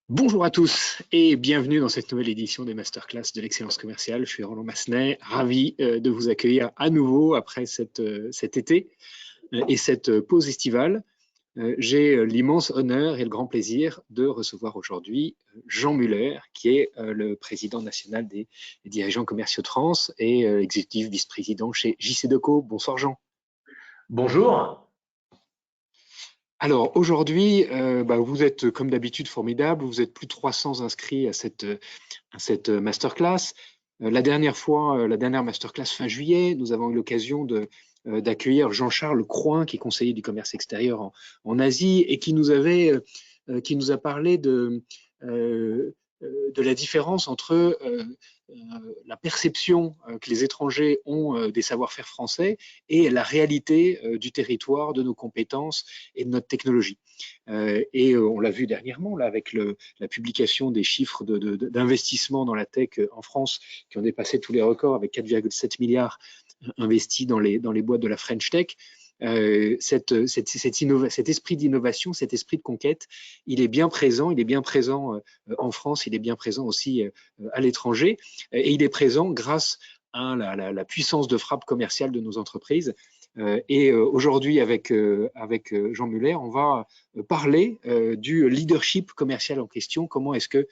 Bonjour à tous et bienvenue dans cette nouvelle édition des Masterclass de l'excellence commerciale. Je suis Roland Massenet, ravi de vous accueillir à nouveau après cet été et cette pause estivale. J'ai l'immense honneur et le grand plaisir de recevoir aujourd'hui Jean Muller, qui est le président national des dirigeants commerciaux trans et exécutif vice-président chez JC Deco. Bonsoir Jean. Bonjour. Alors aujourd'hui, vous êtes comme d'habitude formidable, vous êtes plus de 300 inscrits à cette masterclass. La dernière masterclass fin juillet, nous avons eu l'occasion d'accueillir Jean-Charles Croin, qui est conseiller du commerce extérieur en Asie et qui nous a parlé de la différence entre la perception que les étrangers ont des savoir-faire français et la réalité du territoire, de nos compétences et de notre technologie. On l'a vu dernièrement là, avec la publication des chiffres d'investissement dans la tech en France qui ont dépassé tous les records avec 4,7 milliards investis dans les boîtes de la French Tech. Cet esprit d'innovation, cet esprit de conquête, il est bien présent en France, il est bien présent aussi à l'étranger, et il est présent grâce à la puissance de frappe commerciale de nos entreprises. Aujourd'hui, avec Jean Muller, on va parler du leadership commercial en question. Comment est-ce que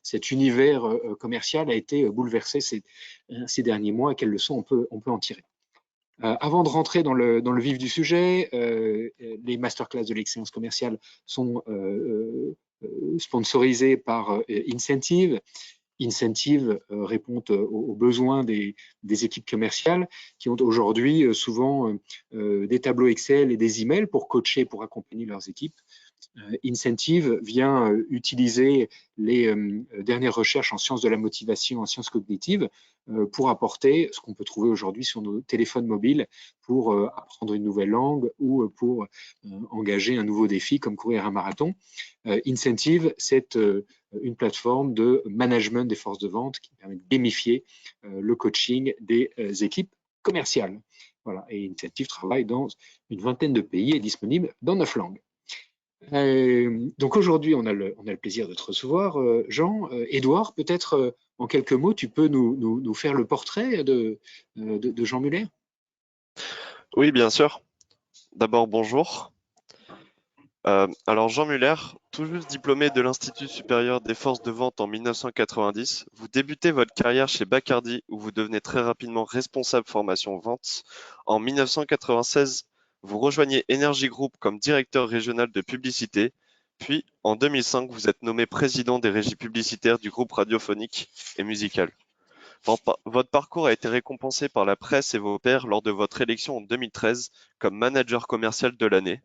cet univers commercial a été bouleversé ces derniers mois et quelles leçons on peut en tirer. Avant de rentrer dans le vif du sujet, les masterclass de l'excellence commerciale sont sponsorisées par Incentive. Incentive répond aux besoins des équipes commerciales qui ont aujourd'hui souvent des tableaux Excel et des emails pour coacher, pour accompagner leurs équipes. Incentive vient utiliser les dernières recherches en sciences de la motivation, en sciences cognitives, pour apporter ce qu'on peut trouver aujourd'hui sur nos téléphones mobiles pour apprendre une nouvelle langue ou pour engager un nouveau défi comme courir un marathon. Incentive, c'est une plateforme de management des forces de vente qui permet de gamifier le coaching des équipes commerciales. Voilà. Et Incentive travaille dans une vingtaine de pays et est disponible dans 9 langues. Donc aujourd'hui, on a le plaisir de te recevoir, Jean. Édouard, peut-être en quelques mots, tu peux nous faire le portrait de Jean Muller? Oui, bien sûr. D'abord, bonjour. Alors, Jean Muller, tout juste diplômé de l'Institut supérieur des forces de vente en 1990, vous débutez votre carrière chez Bacardi où vous devenez très rapidement responsable formation vente. En 1996, vous rejoignez Energy Group comme directeur régional de publicité. Puis, en 2005, vous êtes nommé président des régies publicitaires du groupe radiophonique et musical. Votre parcours a été récompensé par la presse et vos pairs lors de votre élection en 2013 comme manager commercial de l'année,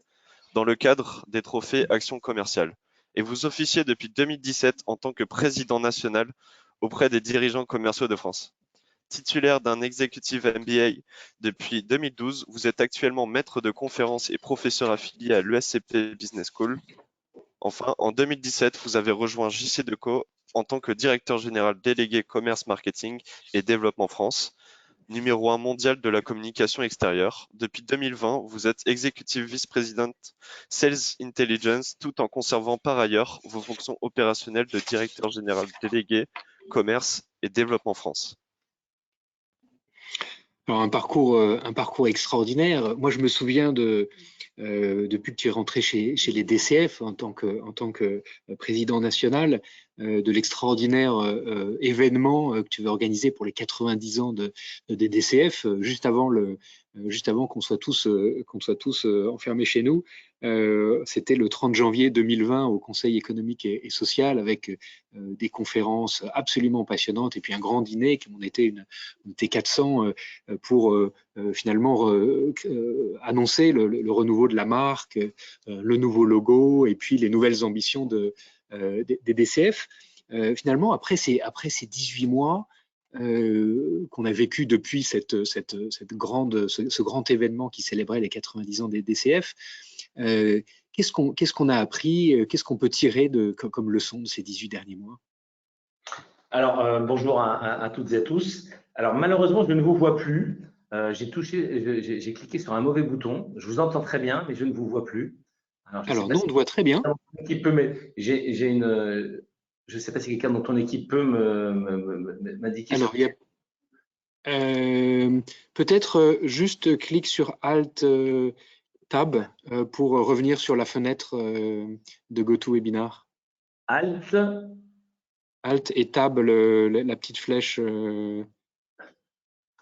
dans le cadre des trophées Action commerciale. Et vous officiez depuis 2017 en tant que président national auprès des dirigeants commerciaux de France. Titulaire d'un executive MBA depuis 2012, vous êtes actuellement maître de conférences et professeur affilié à l'ESCP Business School. Enfin, en 2017, vous avez rejoint JC Deco en tant que directeur général délégué commerce, marketing et développement France, numéro 1 mondial de la communication extérieure. Depuis 2020, vous êtes executive vice-président Sales Intelligence tout en conservant par ailleurs vos fonctions opérationnelles de directeur général délégué commerce et développement France. Alors un parcours extraordinaire. Moi, je me souviens depuis que tu es rentré chez les DCF en tant que président national, de l'extraordinaire événement que tu veux organiser pour les 90 ans des DCF, juste avant qu'on soit tous enfermés chez nous. C'était le 30 janvier 2020 au Conseil économique et social avec des conférences absolument passionnantes et puis un grand dîner. On était on était 400 pour finalement annoncer le renouveau de la marque, le nouveau logo et puis les nouvelles ambitions des DCF. Finalement, après ces 18 mois qu'on a vécu depuis ce grand événement qui célébrait les 90 ans des DCF, qu'est-ce qu'on a appris, qu'est-ce qu'on peut tirer comme leçon de ces 18 derniers mois? Alors, bonjour à toutes et à tous. Alors, malheureusement, je ne vous vois plus. J'ai cliqué sur un mauvais bouton. Je vous entends très bien, mais je ne vous vois plus. Alors non, on te voit très bien. Je ne sais pas si quelqu'un dans ton équipe peut m'indiquer. Alors, il y a peut-être juste clique sur Alt Tab pour revenir sur la fenêtre de GoToWebinar. Alt et Tab, la petite flèche.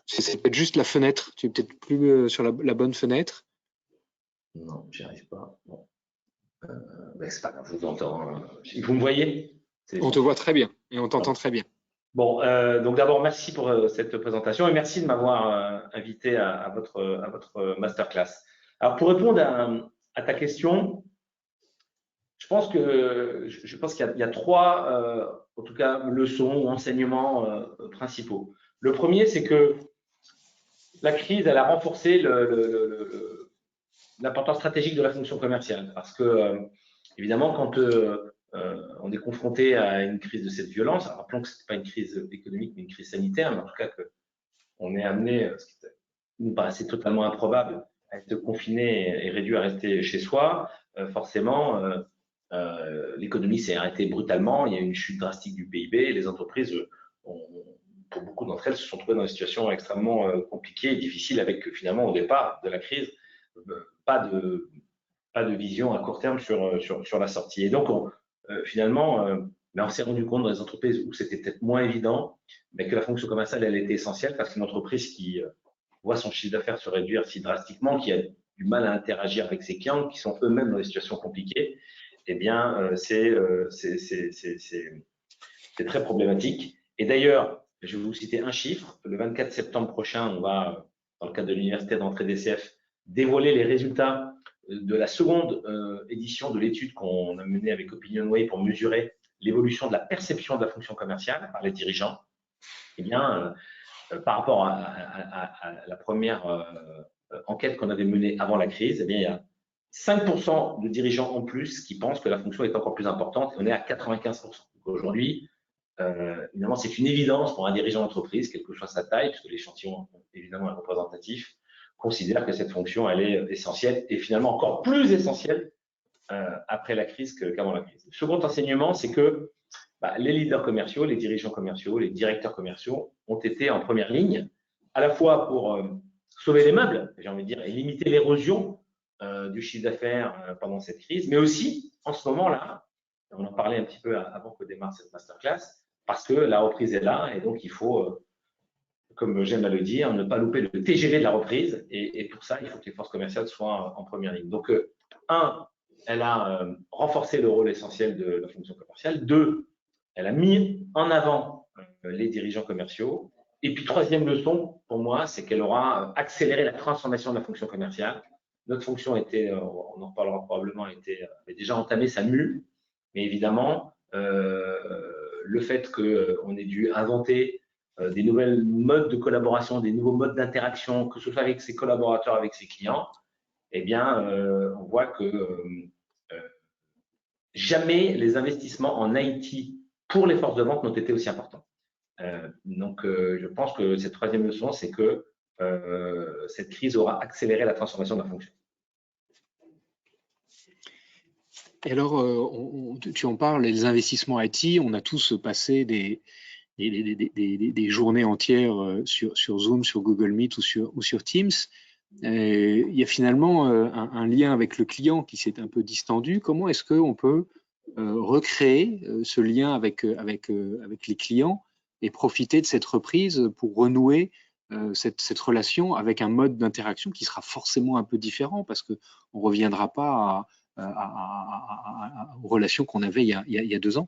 C'est peut-être juste la fenêtre. Tu es peut-être plus sur la bonne fenêtre. Non, j'y arrive pas. Bon. C'est pas grave, je vous entends. Vous me voyez? On te voit très bien et on t'entend très bien. Bon, donc d'abord, merci pour cette présentation et merci de m'avoir invité à votre masterclass. Alors, pour répondre à ta question, je pense qu'il y a trois, en tout cas, leçons ou enseignements principaux. Le premier, c'est que la crise, elle a renforcé l'importance stratégique de la fonction commerciale. Parce que, évidemment, quand on est confronté à une crise de cette violence, alors rappelons que ce n'est pas une crise économique, mais une crise sanitaire, mais en tout cas qu'on est amené, ce qui nous paraissait totalement improbable, à être confiné et réduit à rester chez soi, forcément, l'économie s'est arrêtée brutalement, il y a eu une chute drastique du PIB, et les entreprises, pour beaucoup d'entre elles, se sont trouvées dans une situation extrêmement compliquée et difficile avec, finalement, au départ de la crise, pas de vision à court terme sur la sortie. Et donc, finalement, on s'est rendu compte dans les entreprises où c'était peut-être moins évident, mais que la fonction commerciale, elle était essentielle parce qu'une entreprise qui voit son chiffre d'affaires se réduire si drastiquement, qui a du mal à interagir avec ses clients, qui sont eux-mêmes dans des situations compliquées, eh bien, c'est très problématique. Et d'ailleurs, je vais vous citer un chiffre. Le 24 septembre prochain, on va, dans le cadre de l'université d'entrée DCF, dévoiler les résultats de la seconde édition de l'étude qu'on a menée avec OpinionWay pour mesurer l'évolution de la perception de la fonction commerciale par les dirigeants. Eh bien, par rapport à la première enquête qu'on avait menée avant la crise, eh bien, il y a 5% de dirigeants en plus qui pensent que la fonction est encore plus importante. Et on est à 95%. Aujourd'hui, évidemment, c'est une évidence pour un dirigeant d'entreprise, quelle que soit sa taille, puisque l'échantillon, évidemment, est représentatif, considère que cette fonction, elle est essentielle et finalement encore plus essentielle après la crise qu'avant la crise. Le second enseignement, c'est que les leaders commerciaux, les dirigeants commerciaux, les directeurs commerciaux ont été en première ligne, à la fois pour sauver les meubles, j'ai envie de dire, et limiter l'érosion du chiffre d'affaires pendant cette crise, mais aussi, en ce moment-là, on en parlait un petit peu avant que démarre cette masterclass, parce que la reprise est là et donc il faut, comme j'aime à le dire, ne pas louper le TGV de la reprise et pour ça, il faut que les forces commerciales soient en première ligne. Donc, elle a renforcé le rôle essentiel de la fonction commerciale. 2, elle a mis en avant les dirigeants commerciaux. Et puis, troisième leçon, pour moi, c'est qu'elle aura accéléré la transformation de la fonction commerciale. Notre fonction était, on en reparlera probablement, avait déjà entamé sa mue. Mais évidemment, le fait qu'on ait dû inventer des nouvelles modes de collaboration, des nouveaux modes d'interaction, que ce soit avec ses collaborateurs, avec ses clients, eh bien, on voit que jamais les investissements en IT pour les forces de vente n'ont été aussi importants. Donc, je pense que cette troisième leçon, c'est que cette crise aura accéléré la transformation de la fonction. Et alors, tu en parles, les investissements IT, on a tous passé des journées entières sur Zoom, sur Google Meet ou sur Teams. Il y a finalement un lien avec le client qui s'est un peu distendu. Comment est-ce qu'on peut recréer ce lien avec les clients et profiter de cette reprise pour renouer cette relation avec un mode d'interaction qui sera forcément un peu différent parce qu'on ne reviendra pas aux relations qu'on avait il y a 2 ans?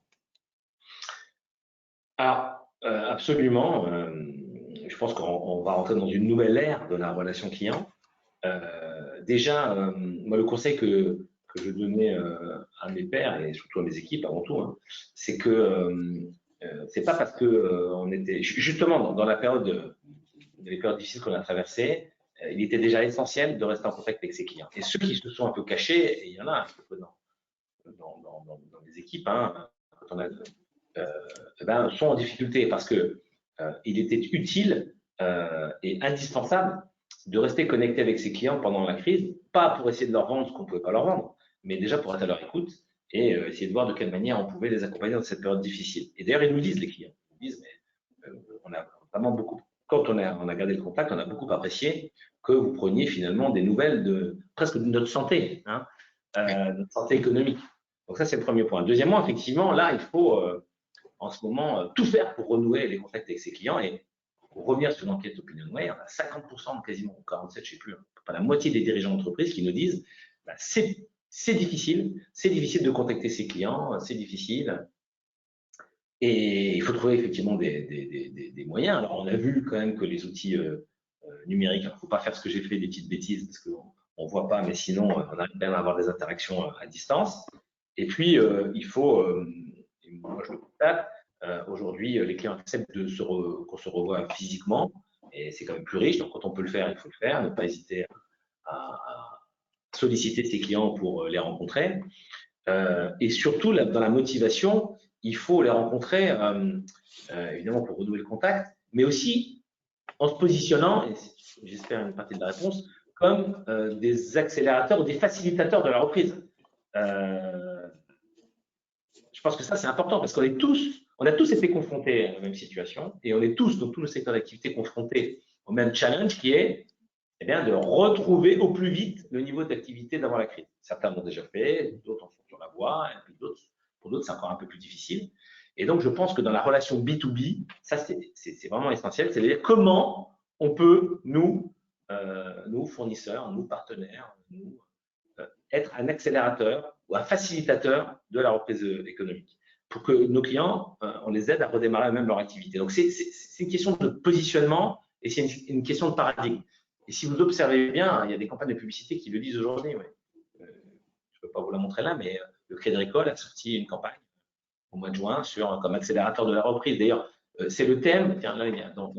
Alors, absolument. Je pense qu'on va rentrer dans une nouvelle ère de la relation client. Déjà, moi, le conseil que je donnais à mes pairs et surtout à mes équipes avant tout, c'est que c'est pas parce que on était justement dans la période, les périodes difficiles qu'on a traversées, il était déjà essentiel de rester en contact avec ses clients. Et ceux qui se sont un peu cachés, et il y en a un peu dans les équipes, quand on a sont en difficulté parce que il était utile et indispensable de rester connecté avec ses clients pendant la crise, pas pour essayer de leur vendre ce qu'on ne pouvait pas leur vendre, mais déjà pour être à leur écoute et essayer de voir de quelle manière on pouvait les accompagner dans cette période difficile. Et d'ailleurs, ils nous disent, les clients, ils nous disent, mais on a vraiment beaucoup, quand on a gardé le contact, on a beaucoup apprécié que vous preniez finalement des nouvelles presque de notre santé, hein, notre santé économique. Donc ça, c'est le premier point. Deuxièmement, effectivement, là, il faut en ce moment tout faire pour renouer les contacts avec ses clients. Et pour revenir sur l'enquête OpinionWay, on a 50%, quasiment 47, je ne sais plus, pas la moitié des dirigeants d'entreprise qui nous disent bah, c'est difficile de contacter ses clients, c'est difficile. Et il faut trouver effectivement des moyens. Alors, on a vu quand même que les outils numériques, il ne faut pas faire ce que j'ai fait, des petites bêtises, parce qu'on ne voit pas, mais sinon, on arrive quand même à avoir des interactions à distance. Et puis, il faut, moi je le constate, aujourd'hui, les clients acceptent qu'on se revoie physiquement, et c'est quand même plus riche. Donc, quand on peut le faire, il faut le faire. Ne pas hésiter à solliciter ses clients pour les rencontrer. Et surtout, dans la motivation, il faut les rencontrer, évidemment, pour renouer le contact, mais aussi en se positionnant, et j'espère une partie de la réponse, comme des accélérateurs ou des facilitateurs de la reprise. Je pense que ça, c'est important parce qu'on a tous été confrontés à la même situation et on est tous, dans tous nos secteurs d'activité, confrontés au même challenge qui est eh bien, de retrouver au plus vite le niveau d'activité d'avant la crise. Certains l'ont déjà fait, d'autres en sont sur la voie, et puis pour d'autres, c'est encore un peu plus difficile. Et donc, je pense que dans la relation B2B, ça, c'est vraiment essentiel. C'est-à-dire comment on peut, nous fournisseurs, nous partenaires, être un accélérateur ou un facilitateur de la reprise économique pour que nos clients, on les aide à redémarrer même leur activité. Donc, c'est une question de positionnement et c'est une question de paradigme. Et si vous observez bien, il y a des campagnes de publicité qui le disent aujourd'hui. Ouais. Je ne peux pas vous la montrer là, mais le Crédit Agricole a sorti une campagne au mois de juin comme accélérateur de la reprise. D'ailleurs, c'est le thème. Tiens, là, dans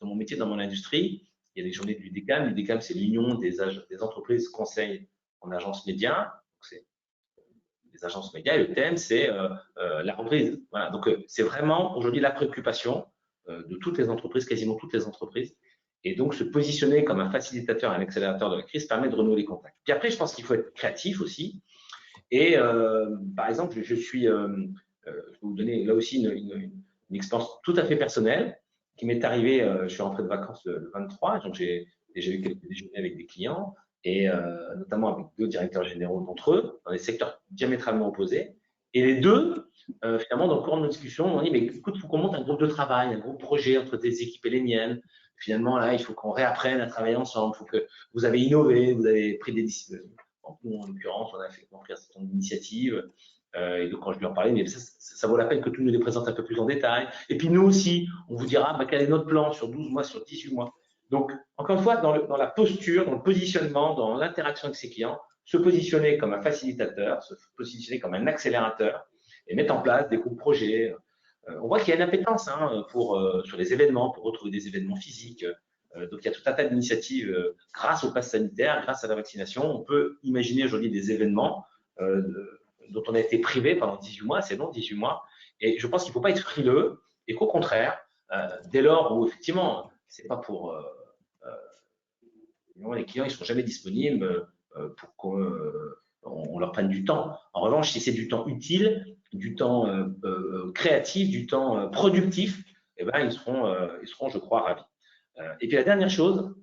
mon métier, dans mon industrie, il y a des journées de l'UDECAM. L'UDECAM, c'est l'Union des entreprises conseils en agence média. C'est les agences médias. Et le thème, c'est la reprise. Voilà. Donc, c'est vraiment aujourd'hui la préoccupation de toutes les entreprises, quasiment toutes les entreprises. Et donc, se positionner comme un facilitateur, un accélérateur de la crise permet de renouer les contacts. Puis après, je pense qu'il faut être créatif aussi. Et par exemple, je vais vous donner là aussi une expérience tout à fait personnelle qui m'est arrivée. Je suis rentré de vacances le 23, donc j'ai déjà eu quelques déjeuners avec des clients et notamment avec deux directeurs généraux d'entre eux dans des secteurs diamétralement opposés. Et les deux, finalement, dans le cours de nos discussions, on dit mais écoute, il faut qu'on monte un groupe de travail, un groupe projet entre tes équipes et les miennes. Finalement, là, il faut qu'on réapprenne à travailler ensemble. Il faut que vous avez innové, vous avez pris des décisions. Nous, en l'occurrence, on a fait construire cette initiative. Et donc, quand je lui en parlais, mais ça vaut la peine que tu nous les présentes un peu plus en détail. Et puis, nous aussi, on vous dira quel est notre plan sur 12 mois, sur 18 mois. Donc, encore une fois, dans la posture, dans le positionnement, dans l'interaction avec ses clients, se positionner comme un facilitateur, se positionner comme un accélérateur et mettre en place des groupes projets. On voit qu'il y a une appétence sur les événements, pour retrouver des événements physiques. Donc, il y a tout un tas d'initiatives grâce au pass sanitaire, grâce à la vaccination. On peut imaginer aujourd'hui des événements dont on a été privé pendant 18 mois, c'est long, 18 mois. Et je pense qu'il ne faut pas être frileux et qu'au contraire, dès lors où effectivement, c'est pas pour… les clients, ils ne sont jamais disponibles pour qu'on leur prenne du temps. En revanche, si c'est du temps utile, du temps créatif, du temps productif, eh ben, ils seront, je crois, ravis. Et puis la dernière chose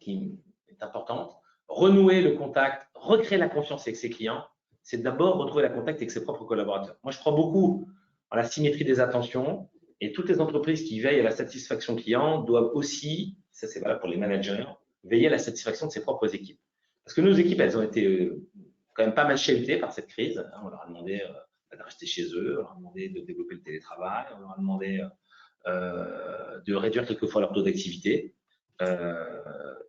qui est importante, renouer le contact, recréer la confiance avec ses clients, c'est d'abord retrouver la contact avec ses propres collaborateurs. Moi, je crois beaucoup en la symétrie des attentions et toutes les entreprises qui veillent à la satisfaction client doivent aussi, ça c'est valable pour les managers, veiller à la satisfaction de ses propres équipes. Parce que nos équipes, elles ont été quand même pas mal chahutées par cette crise. On leur a demandé de rester chez eux, on leur a demandé de développer le télétravail, on leur a demandé de réduire quelquefois leur taux d'activité.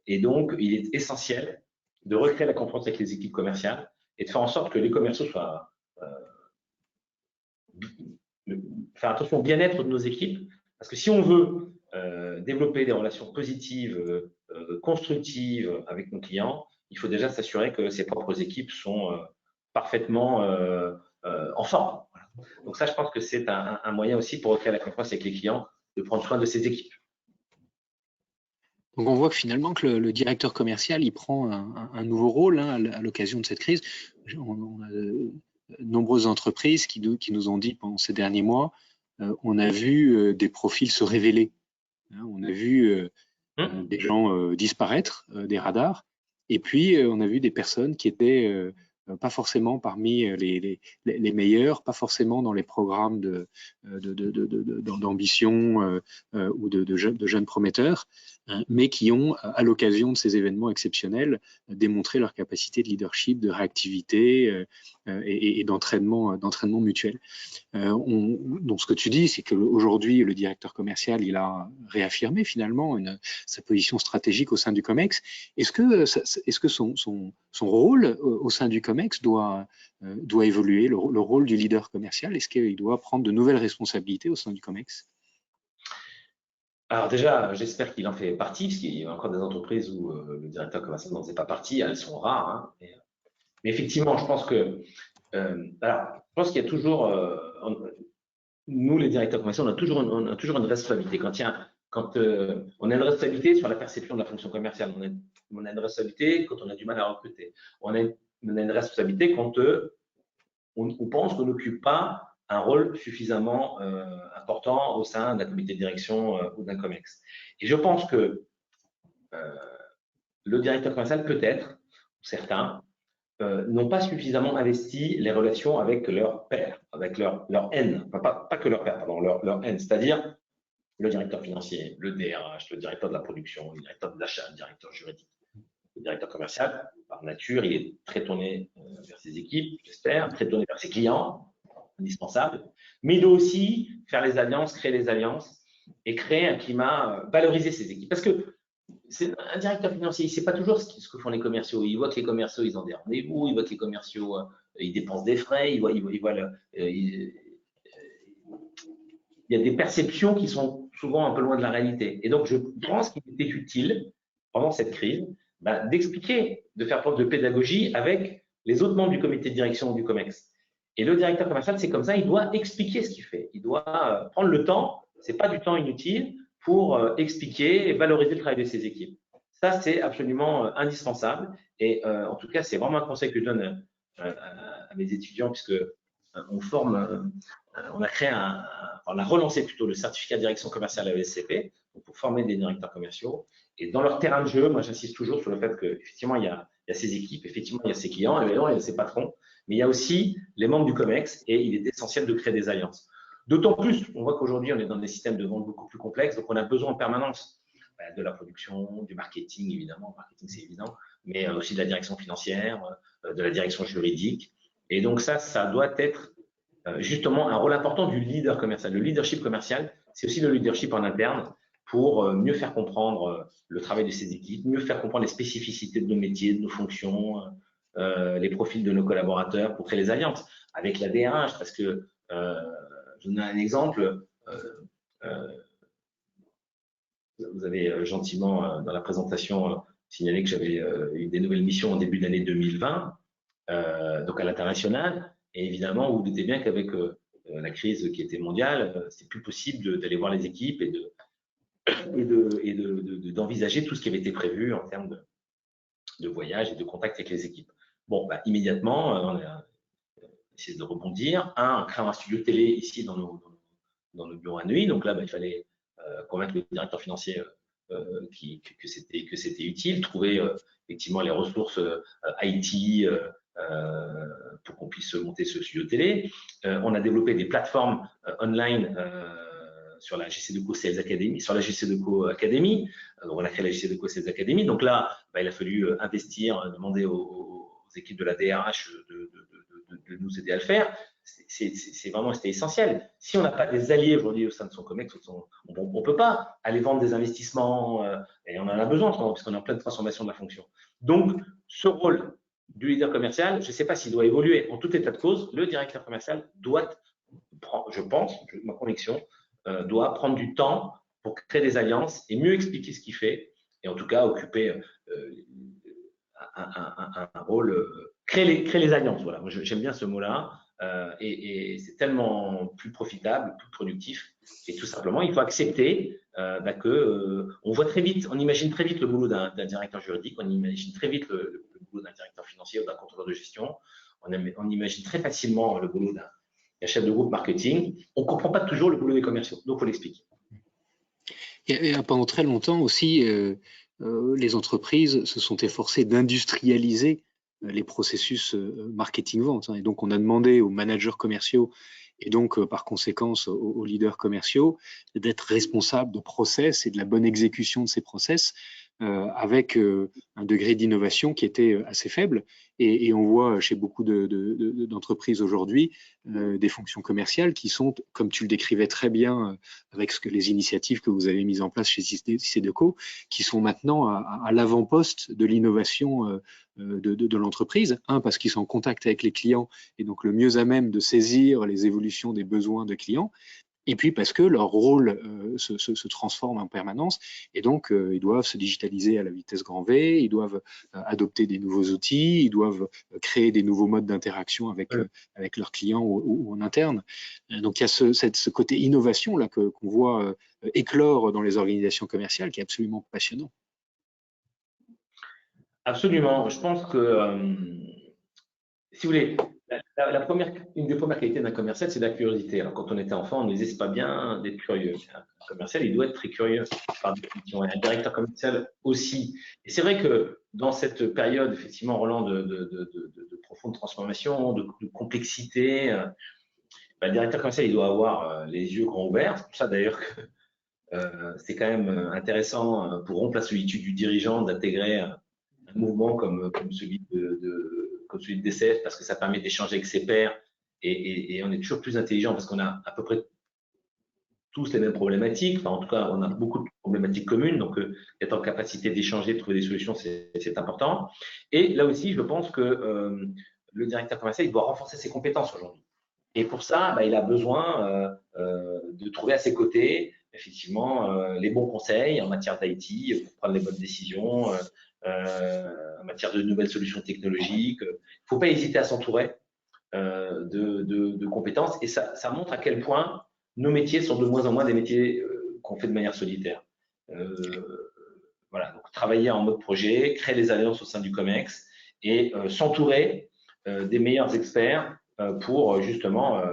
Et donc, il est essentiel de recréer la confiance avec les équipes commerciales et de faire en sorte que les commerciaux soient… faire attention au bien-être de nos équipes. Parce que si on veut développer des relations positives, constructives avec nos clients, il faut déjà s'assurer que ses propres équipes sont parfaitement en forme. Voilà. Donc ça, je pense que c'est un moyen aussi pour recréer la confiance avec les clients, de prendre soin de ses équipes. Donc on voit que finalement que le directeur commercial, il prend un nouveau rôle à l'occasion de cette crise. On a de nombreuses entreprises qui nous ont dit pendant ces derniers mois, on a vu des profils se révéler. On a vu des gens disparaître des radars, et puis on a vu des personnes qui étaient pas forcément parmi les meilleurs, pas forcément dans les programmes d'ambition ou de jeunes prometteurs, mais qui ont, à l'occasion de ces événements exceptionnels, démontré leur capacité de leadership, de réactivité et d'entraînement mutuel. Donc, ce que tu dis, c'est qu'aujourd'hui, le directeur commercial, il a réaffirmé finalement sa position stratégique au sein du COMEX. Est-ce que son rôle au sein du COMEX doit évoluer, le rôle du leader commercial? Est-ce qu'il doit prendre de nouvelles responsabilités au sein du COMEX? Alors déjà, j'espère qu'il en fait partie, parce qu'il y a encore des entreprises où le directeur commercial n'en faisait pas partie. Elles sont rares. Hein, mais effectivement, je pense que qu'il y a toujours, nous les directeurs commerciaux, on a toujours une responsabilité. Quand on a une responsabilité sur la perception de la fonction commerciale, on a une responsabilité quand on a du mal à recruter. On a une responsabilité quand on pense qu'on n'occupe pas un rôle suffisamment important au sein d'un comité de direction ou d'un COMEX. Et je pense que le directeur commercial, peut-être, certains, n'ont pas suffisamment investi les relations avec leur pair, avec leur N, enfin, pas que leur pair, pardon, leur N, c'est-à-dire le directeur financier, le DRH, le directeur de la production, le directeur de l'achat, le directeur juridique. Le directeur commercial, par nature, il est très tourné vers ses équipes, j'espère, très tourné vers ses clients, indispensable, mais il doit aussi faire les alliances, créer les alliances et créer un climat, valoriser ses équipes. Parce que c'est un directeur financier, il ne sait pas toujours ce que font les commerciaux. Il voit que les commerciaux, ils ont des rendez-vous, il voit que les commerciaux, ils dépensent des frais, il y a des perceptions qui sont souvent un peu loin de la réalité. Et donc, je pense qu'il était utile, pendant cette crise, d'expliquer, de faire preuve de pédagogie avec les autres membres du comité de direction du COMEX. Et le directeur commercial, c'est comme ça, il doit expliquer ce qu'il fait. Il doit prendre le temps, ce n'est pas du temps inutile, pour expliquer et valoriser le travail de ses équipes. Ça, c'est absolument indispensable. Et en tout cas, c'est vraiment un conseil que je donne à mes étudiants, puisque on forme, on a créé on a relancé plutôt le certificat de direction commerciale à l'ESCP pour former des directeurs commerciaux. Et dans leur terrain de jeu, moi, j'insiste toujours sur le fait qu'effectivement, il y a ses équipes, effectivement, il y a ses clients, évidemment, il y a ses patrons, mais il y a aussi les membres du COMEX et il est essentiel de créer des alliances. D'autant plus, on voit qu'aujourd'hui, on est dans des systèmes de vente beaucoup plus complexes, donc on a besoin en permanence de la production, du marketing, évidemment, le marketing c'est évident, mais aussi de la direction financière, de la direction juridique. Et donc ça doit être justement un rôle important du leader commercial. Le leadership commercial, c'est aussi le leadership en interne pour mieux faire comprendre le travail de ses équipes, mieux faire comprendre les spécificités de nos métiers, de nos fonctions, les profils de nos collaborateurs pour créer les alliances avec la DRH, parce que je donne un exemple. Vous avez gentiment, dans la présentation, signalé que j'avais eu des nouvelles missions en début d'année 2020, donc à l'international. Et évidemment, vous vous doutez bien qu'avec la crise qui était mondiale, c'est plus possible d'aller voir les équipes et d'envisager tout ce qui avait été prévu en termes de voyage et de contact avec les équipes. Bon, immédiatement, on a essayé de rebondir. En créant un studio télé ici dans nos bureaux à Neuilly. Donc là, il fallait convaincre le directeur financier que c'était utile, trouver effectivement les ressources IT pour qu'on puisse monter ce studio télé. On a développé des plateformes online sur la GC2Co Sales Academy, sur la GC2Co Academy. Donc on a créé la GC2Co Sales Academy. Donc là, il a fallu investir, demander aux équipes de la DRH de nous aider à le faire. C'était essentiel. Si on n'a pas des alliés aujourd'hui au sein de son COMEX, on ne peut pas aller vendre des investissements et on en a besoin parce qu'on est en pleine transformation de la fonction. Donc, ce rôle du leader commercial, je ne sais pas s'il doit évoluer. En tout état de cause, le directeur commercial doit, je pense, ma conviction, doit prendre du temps pour créer des alliances et mieux expliquer ce qu'il fait et en tout cas occuper un rôle, créer les alliances. Voilà, j'aime bien ce mot-là. et c'est tellement plus profitable, plus productif. Et tout simplement, il faut accepter on voit très vite, on imagine très vite le boulot d'un directeur juridique, on imagine très vite le boulot d'un directeur financier ou d'un contrôleur de gestion, on imagine très facilement le boulot d'un chef de groupe marketing. On ne comprend pas toujours le boulot des commerciaux, donc il faut l'expliquer. Et pendant très longtemps aussi, les entreprises se sont efforcées d'industrialiser les processus marketing-vente. Et donc, on a demandé aux managers commerciaux et donc, par conséquence, aux leaders commerciaux d'être responsables de process et de la bonne exécution de ces process avec un degré d'innovation qui était assez faible. Et on voit chez beaucoup d'entreprises aujourd'hui des fonctions commerciales qui sont, comme tu le décrivais très bien avec les initiatives que vous avez mises en place chez Cicedeco, qui sont maintenant à l'avant-poste de l'innovation de l'entreprise. Un, parce qu'ils sont en contact avec les clients et donc le mieux à même de saisir les évolutions des besoins de clients. Et puis parce que leur rôle se transforme en permanence et donc ils doivent se digitaliser à la vitesse grand V, ils doivent adopter des nouveaux outils, ils doivent créer des nouveaux modes d'interaction avec leurs clients ou en interne. Donc il y a ce côté innovation là qu'on voit éclore dans les organisations commerciales qui est absolument passionnant. Absolument. Je pense que, si vous voulez, une des premières qualités d'un commercial, c'est la curiosité. Alors, quand on était enfant, on nous disait c'est pas bien d'être curieux. Un commercial, il doit être très curieux par définition. Et un directeur commercial aussi. Et c'est vrai que dans cette période, effectivement, Roland, de profonde transformation, de complexité, le directeur commercial, il doit avoir les yeux grands ouverts. C'est pour ça d'ailleurs que c'est quand même intéressant pour rompre la solitude du dirigeant d'intégrer un mouvement comme celui de DCF parce que ça permet d'échanger avec ses pairs et on est toujours plus intelligent parce qu'on a à peu près tous les mêmes problématiques. Enfin, en tout cas, on a beaucoup de problématiques communes. Donc, être en capacité d'échanger, de trouver des solutions, c'est important. Et là aussi, je pense que le directeur commercial, il doit renforcer ses compétences aujourd'hui. Et pour ça, il a besoin de trouver à ses côtés, effectivement, les bons conseils en matière d'IT pour prendre les bonnes décisions, en matière de nouvelles solutions technologiques. Il ne faut pas hésiter à s'entourer de compétences. Et ça montre à quel point nos métiers sont de moins en moins des métiers qu'on fait de manière solitaire. Voilà, donc travailler en mode projet, créer des alliances au sein du COMEX et s'entourer des meilleurs experts pour justement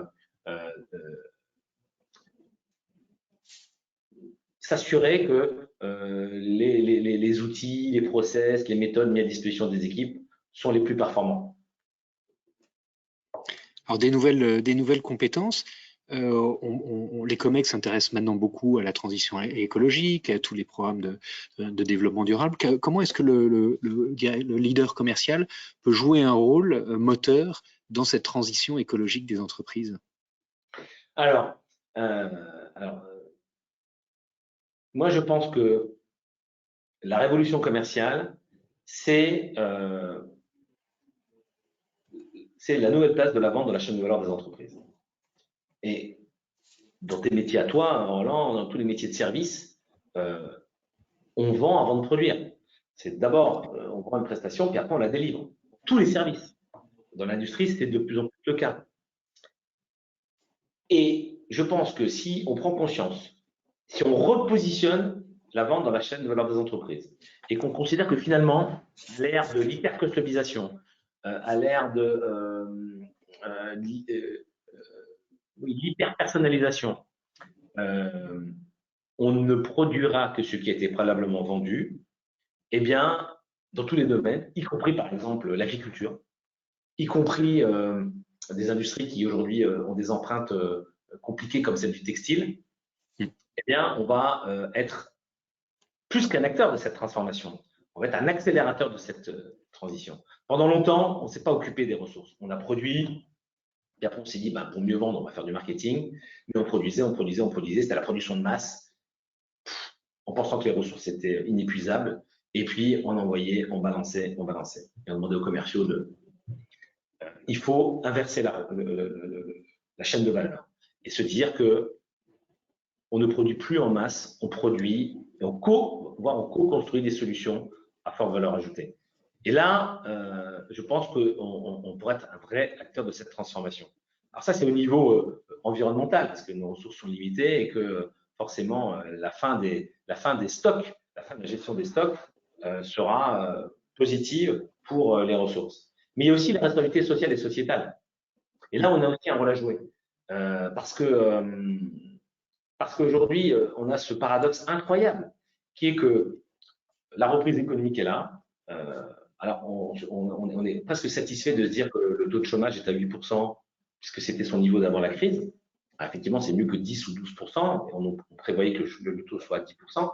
s'assurer que les outils, les process, les méthodes mis à disposition des équipes sont les plus performants. Alors des nouvelles compétences. Les COMEX s'intéressent maintenant beaucoup à la transition écologique, à tous les programmes de développement durable. Comment est-ce que le leader commercial peut jouer un rôle moteur dans cette transition écologique des entreprises? Alors, moi, je pense que la révolution commerciale, c'est la nouvelle place de la vente dans la chaîne de valeur des entreprises. Et dans tes métiers à toi, Roland, dans tous les métiers de service, on vend avant de produire. C'est d'abord, on vend une prestation, puis après, on la délivre. Tous les services. Dans l'industrie, c'est de plus en plus le cas. Et je pense que si on prend conscience, si on repositionne la vente dans la chaîne de valeur des entreprises et qu'on considère que finalement, l'ère de l'hyper-customisation, à l'ère de l'hyper-personnalisation, on ne produira que ce qui a été préalablement vendu, eh bien, dans tous les domaines, y compris par exemple l'agriculture, y compris des industries qui aujourd'hui ont des empreintes compliquées comme celle du textile, eh bien, on va être plus qu'un acteur de cette transformation. On va être un accélérateur de cette transition. Pendant longtemps, on ne s'est pas occupé des ressources. On a produit, et après on s'est dit, pour mieux vendre, on va faire du marketing, mais on produisait, c'était la production de masse, en pensant que les ressources étaient inépuisables, et puis on envoyait, on balançait, et on demandait aux commerciaux il faut inverser la chaîne de valeur et se dire que on ne produit plus en masse, on produit, voire on co-construit des solutions à forte valeur ajoutée. Et là, je pense qu'on pourrait être un vrai acteur de cette transformation. Alors ça, c'est au niveau environnemental, parce que nos ressources sont limitées et que forcément, la fin des stocks, la fin de la gestion des stocks sera positive pour les ressources. Mais il y a aussi la responsabilité sociale et sociétale. Et là, on a aussi un rôle à jouer. Parce qu'aujourd'hui, on a ce paradoxe incroyable qui est que la reprise économique est là. Alors, on est presque satisfait de se dire que le taux de chômage est à 8%, puisque c'était son niveau d'avant la crise. Alors, effectivement, c'est mieux que 10 ou 12%. Et on prévoyait que le taux soit à 10%.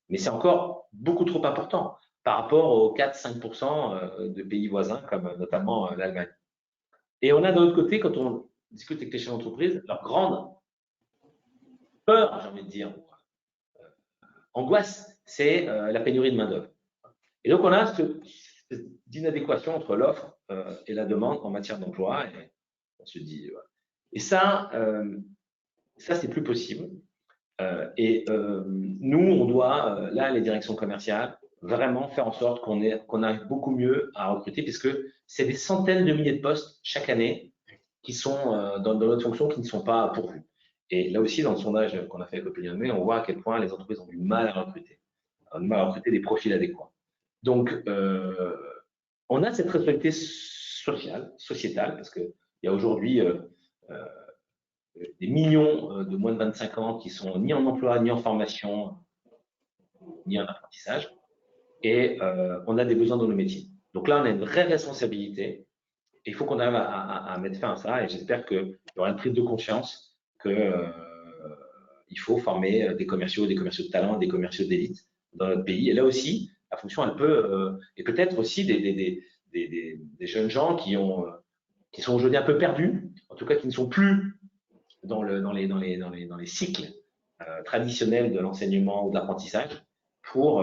Mais c'est encore beaucoup trop important par rapport aux 4-5% de pays voisins, comme notamment l'Allemagne. Et on a de l'autre côté, quand on discute avec les chefs d'entreprise, leur grande peur, j'ai envie de dire, angoisse, c'est la pénurie de main-d'œuvre. Et donc, on a cette inadéquation entre l'offre et la demande en matière d'emploi. Et on se dit, voilà. Et ça c'est plus possible. Nous, on doit, là, les directions commerciales, vraiment faire en sorte qu'on arrive beaucoup mieux à recruter, puisque c'est des centaines de milliers de postes chaque année qui sont dans notre fonction qui ne sont pas pourvus. Et là aussi, dans le sondage qu'on a fait avec Opinion Way, on voit à quel point les entreprises ont du mal à recruter, des profils adéquats. Donc, on a cette responsabilité sociétale, parce qu'il y a aujourd'hui des millions de moins de 25 ans qui sont ni en emploi, ni en formation, ni en apprentissage, et on a des besoins dans nos métiers. Donc là, on a une vraie responsabilité, et il faut qu'on arrive à mettre fin à ça, et j'espère qu'il y aura une prise de conscience qu'il faut former des commerciaux de talent, des commerciaux d'élite dans notre pays. Et là aussi, la fonction, elle peut, et peut-être aussi des jeunes gens qui sont aujourd'hui un peu perdus, en tout cas qui ne sont plus dans les cycles traditionnels de l'enseignement ou de l'apprentissage pour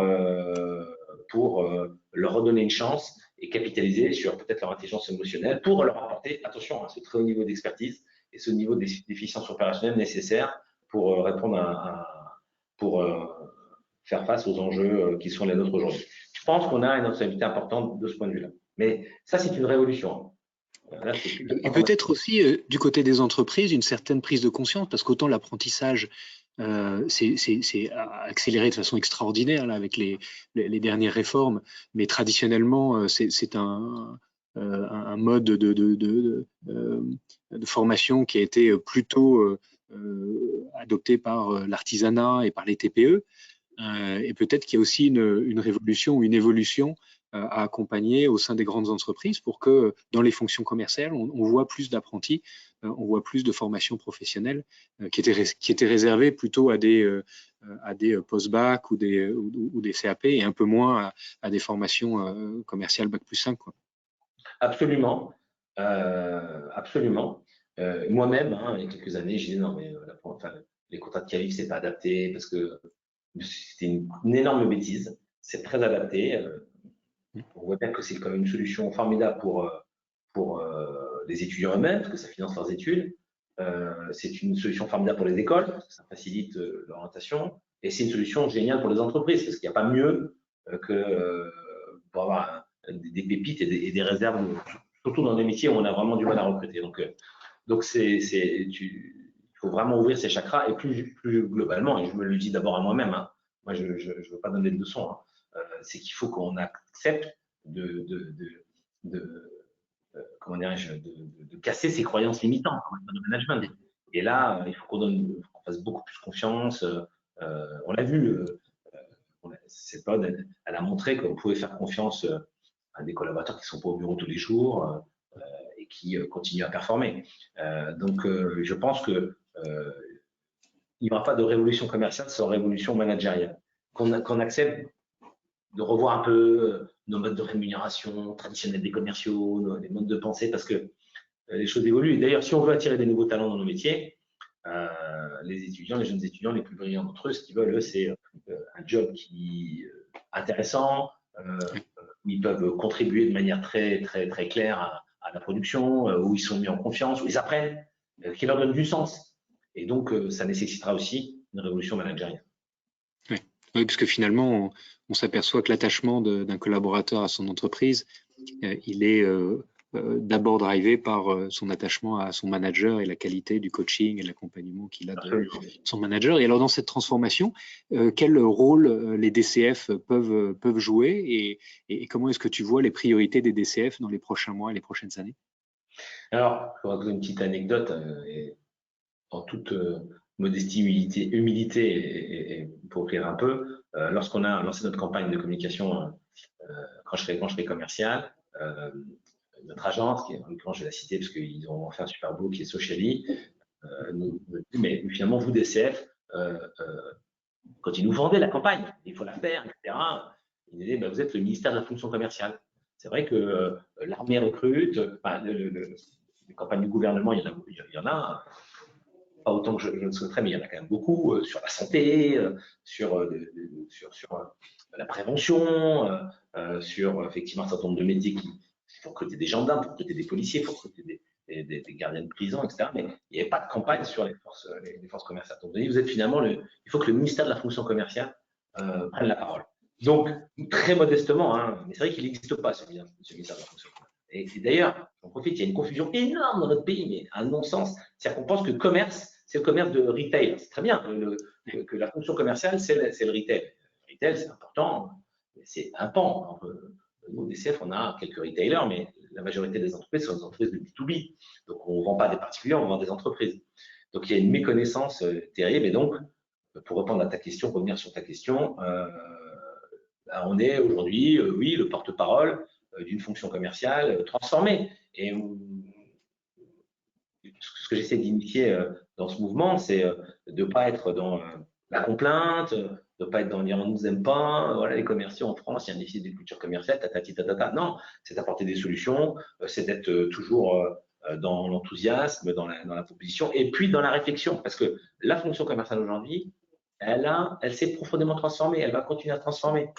leur redonner une chance et capitaliser sur peut-être leur intelligence émotionnelle pour leur apporter, attention, ce très haut niveau d'expertise et ce niveau d'efficience opérationnelle nécessaire pour répondre pour faire face aux enjeux qui sont les nôtres aujourd'hui. Je pense qu'on a une responsabilité importante de ce point de vue-là. Mais ça, c'est une révolution. Là, et peut-être aussi, du côté des entreprises, une certaine prise de conscience, parce qu'autant l'apprentissage, c'est accéléré de façon extraordinaire là, avec les dernières réformes, mais traditionnellement, c'est un mode de formation qui a été plutôt adopté par l'artisanat et par les TPE. Et peut-être qu'il y a aussi une révolution ou une évolution à accompagner au sein des grandes entreprises pour que dans les fonctions commerciales, on voit plus d'apprentis, on voit plus de formations professionnelles qui étaient réservées plutôt à des post-bac ou des CAP et un peu moins à des formations commerciales bac+5, quoi. Absolument. Absolument. Moi-même, il y a quelques années, je disais non, mais les contrats de qualif, c'est pas adapté parce que c'était une énorme bêtise. C'est très adapté. On voit bien que c'est quand même une solution formidable pour les étudiants eux-mêmes, parce que ça finance leurs études. C'est une solution formidable pour les écoles, parce que ça facilite l'orientation. Et c'est une solution géniale pour les entreprises, parce qu'il n'y a pas mieux que pour avoir des pépites et des réserves, surtout dans des métiers où on a vraiment du mal à recruter. Donc il faut vraiment ouvrir ses chakras et plus globalement, et je me le dis d'abord à moi-même, moi je ne veux pas donner de leçons, c'est qu'il faut qu'on accepte de casser ces croyances limitantes en matière de management. Et là, il faut qu'on fasse beaucoup plus confiance. On l'a vu, cette période, elle a montré qu'on pouvait faire confiance à des collaborateurs qui ne sont pas au bureau tous les jours et qui continuent à performer. Donc, je pense que il n'y aura pas de révolution commerciale sans révolution managériale. Qu'on accepte de revoir un peu nos modes de rémunération traditionnels des commerciaux, les modes de pensée, parce que les choses évoluent. D'ailleurs, si on veut attirer des nouveaux talents dans nos métiers, les jeunes étudiants, les plus brillants d'entre eux, ce qu'ils veulent, c'est un job qui est intéressant, où ils peuvent contribuer de manière très, très, très claire à la production, où ils sont mis en confiance, où ils apprennent, qui leur donne du sens. Et donc, ça nécessitera aussi une révolution managériale. Oui, parce que finalement, on s'aperçoit que l'attachement d'un collaborateur à son entreprise, il est d'abord drivé par son attachement à son manager et la qualité du coaching et de l'accompagnement qu'il a de son manager. Et alors, dans cette transformation, quel rôle les DCF peuvent jouer et comment est-ce que tu vois les priorités des DCF dans les prochains mois et les prochaines années? Alors, je vais raconter une petite anecdote, et en toute modestie, humilité et pour rire un peu, lorsqu'on a lancé notre campagne de communication, quand je fais commercial, notre agence, qui en l'occurrence je vais la citer parce qu'ils ont fait un super beau qui est Socially, nous dit, mais finalement vous DCF, quand ils nous vendaient la campagne, il faut la faire, etc. Ils disaient, vous êtes le ministère de la fonction commerciale. C'est vrai que l'armée recrute, les campagnes du gouvernement, il y en a pas autant que je le souhaiterais, mais il y en a quand même beaucoup sur la santé, sur la prévention, sur effectivement un certain nombre de métiers qui faut recruter des gendarmes, faut recruter des policiers, faut recruter des gardiens de prison, etc. Mais il n'y avait pas de campagne sur les forces commerciales. Donc, vous êtes finalement, il faut que le ministère de la fonction commerciale prenne la parole. Donc, très modestement, hein, mais c'est vrai qu'il n'existe pas ce ministère de la fonction commerciale. Et d'ailleurs, j'en profite, il y a une confusion énorme dans notre pays, mais un non-sens. C'est-à-dire qu'on pense que commerce, c'est le commerce de retail. C'est très bien que la fonction commerciale, c'est le retail. Le retail, c'est important, c'est un pan. Nous, au DCF, on a quelques retailers, mais la majorité des entreprises sont des entreprises de B2B. Donc, on ne vend pas des particuliers, on vend des entreprises. Donc, il y a une méconnaissance terrible. Et donc, pour répondre à ta question, revenir sur ta question, on est aujourd'hui, oui, le porte-parole d'une fonction commerciale transformée. Et ce que j'essaie d'initier dans ce mouvement, c'est de ne pas être dans la complainte, de ne pas être dans dire on ne nous aime pas, voilà, les commerciaux en France, il y a un déficit de culture commerciale, tatata. Non, c'est d'apporter des solutions, c'est d'être toujours dans l'enthousiasme, dans la proposition, et puis dans la réflexion, parce que la fonction commerciale aujourd'hui, elle s'est profondément transformée, elle va continuer à se transformer.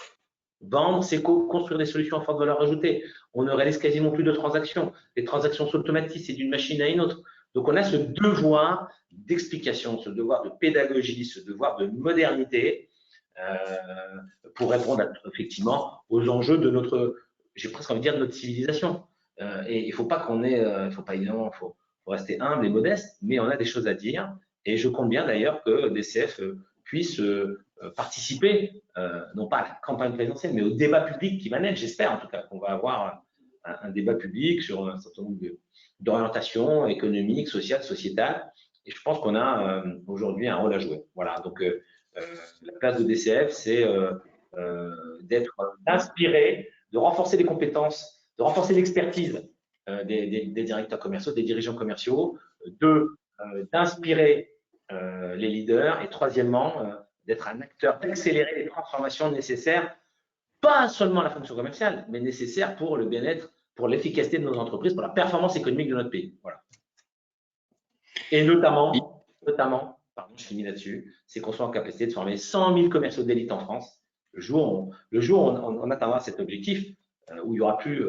Vendre, c'est construire des solutions à forte valeur ajoutée. On ne réalise quasiment plus de transactions. Les transactions s'automatisent, c'est d'une machine à une autre. Donc, on a ce devoir d'explication, ce devoir de pédagogie, ce devoir de modernité pour répondre effectivement aux enjeux de notre, j'ai presque envie de dire, de notre civilisation. Et il ne faut pas qu'on ait, évidemment, il faut rester humble et modeste, mais on a des choses à dire. Et je compte bien d'ailleurs que DCF puisse participer, non pas à la campagne présidentielle, mais au débat public qui va naître. J'espère en tout cas qu'on va avoir un débat public sur un certain nombre d'orientations économiques, sociales, sociétales. Et je pense qu'on a aujourd'hui un rôle à jouer. Voilà, donc la place de DCF, c'est d'inspirer, de renforcer les compétences, de renforcer l'expertise des directeurs commerciaux, des dirigeants commerciaux, d'inspirer les leaders et troisièmement, d'être un acteur, d'accélérer les transformations nécessaires, pas seulement à la fonction commerciale, mais nécessaires pour le bien-être, pour l'efficacité de nos entreprises, pour la performance économique de notre pays. Voilà. Et notamment, pardon, je finis là-dessus, c'est qu'on soit en capacité de former 100 000 commerciaux d'élite en France. Le jour où on atteindra cet objectif, où il y aura plus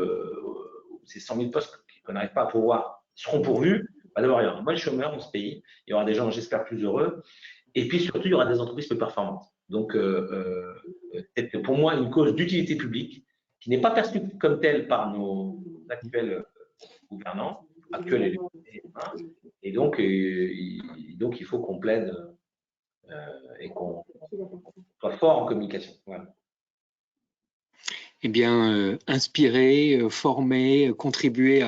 ces 100 000 postes qu'on n'arrive pas à pourvoir seront pourvus, d'abord, il y aura moins de chômeurs dans ce pays, il y aura des gens, j'espère, plus heureux, et puis surtout, il y aura des entreprises plus performantes. Donc, c'est pour moi une cause d'utilité publique qui n'est pas perçue comme telle par nos actuels gouvernants, actuels et donc il faut qu'on plaide et qu'on soit fort en communication. Voilà. Eh bien, inspirer, former, contribuer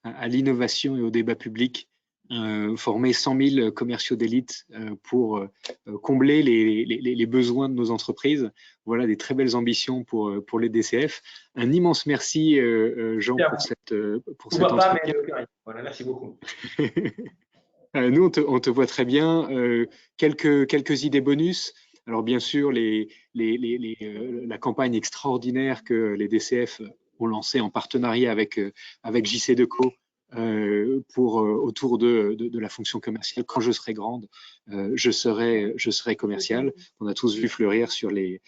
à l'innovation et au débat public, former 100 000 commerciaux d'élite pour combler les besoins de nos entreprises. Voilà des très belles ambitions pour les DCF. Un immense merci, Jean, pour cet entretien. Voilà, merci beaucoup. Nous, on te voit très bien. Quelques idées bonus. Alors, bien sûr, la campagne extraordinaire que les DCF ont lancée en partenariat avec JC autour de la fonction commerciale. Quand je serai grande, je serai commercial. On a tous vu fleurir sur les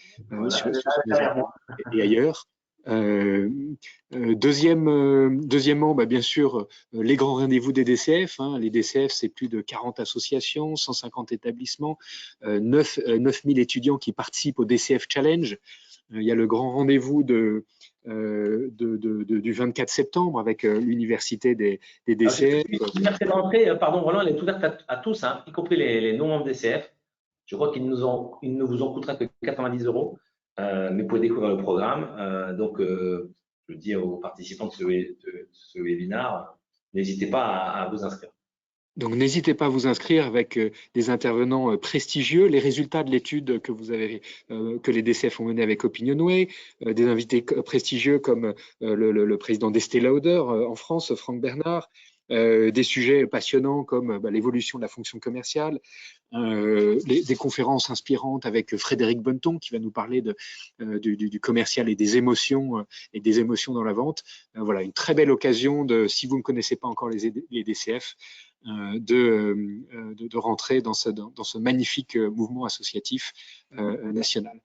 et ailleurs. Deuxièmement, bien sûr, les grands rendez-vous des DCF. Les DCF, c'est plus de 40 associations, 150 établissements, 9 000 étudiants qui participent au DCF Challenge. Il y a le grand rendez-vous du 24 septembre avec l'université des DCF. L'université d'entrée, pardon, Roland, elle est ouverte à tous, hein, y compris les non-membres DCF. Je crois qu'il ne vous en coûtera que 90 €, mais vous pouvez découvrir le programme. Donc, je dis aux participants de ce webinaire, n'hésitez pas à vous inscrire. Donc, n'hésitez pas à vous inscrire avec des intervenants prestigieux. Les résultats de l'étude que les DCF ont menée avec Opinionway, des invités prestigieux comme le président d'Estée Lauder en France, Franck Bernard, des sujets passionnants comme l'évolution de la fonction commerciale, des conférences inspirantes avec Frédéric Bonneton qui va nous parler du commercial et des émotions dans la vente. Voilà, une très belle occasion si vous ne connaissez pas encore les DCF, de rentrer dans ce magnifique mouvement associatif national.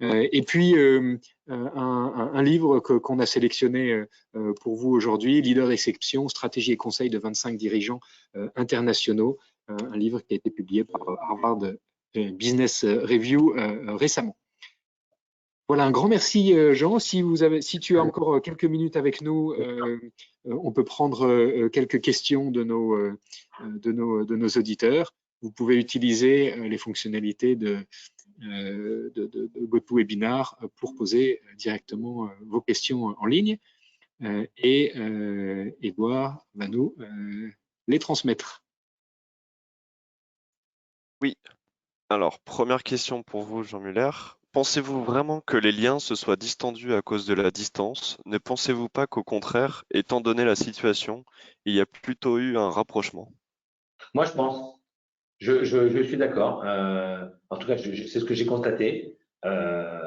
Et puis, un livre qu'on a sélectionné pour vous aujourd'hui, Leader d'exception, stratégie et conseils de 25 dirigeants internationaux, un livre qui a été publié par Harvard Business Review récemment. Voilà, un grand merci Jean. Si tu as encore quelques minutes avec nous, on peut prendre quelques questions de nos auditeurs. Vous pouvez utiliser les fonctionnalités de GoToWebinar pour poser directement vos questions en ligne et Edouard va nous les transmettre. Oui. Alors, première question pour vous, Jean Muller. Pensez-vous vraiment que les liens se soient distendus à cause de la distance? Ne pensez-vous pas qu'au contraire, étant donné la situation, il y a plutôt eu un rapprochement? Moi, je pense. Je suis d'accord. En tout cas, c'est ce que j'ai constaté.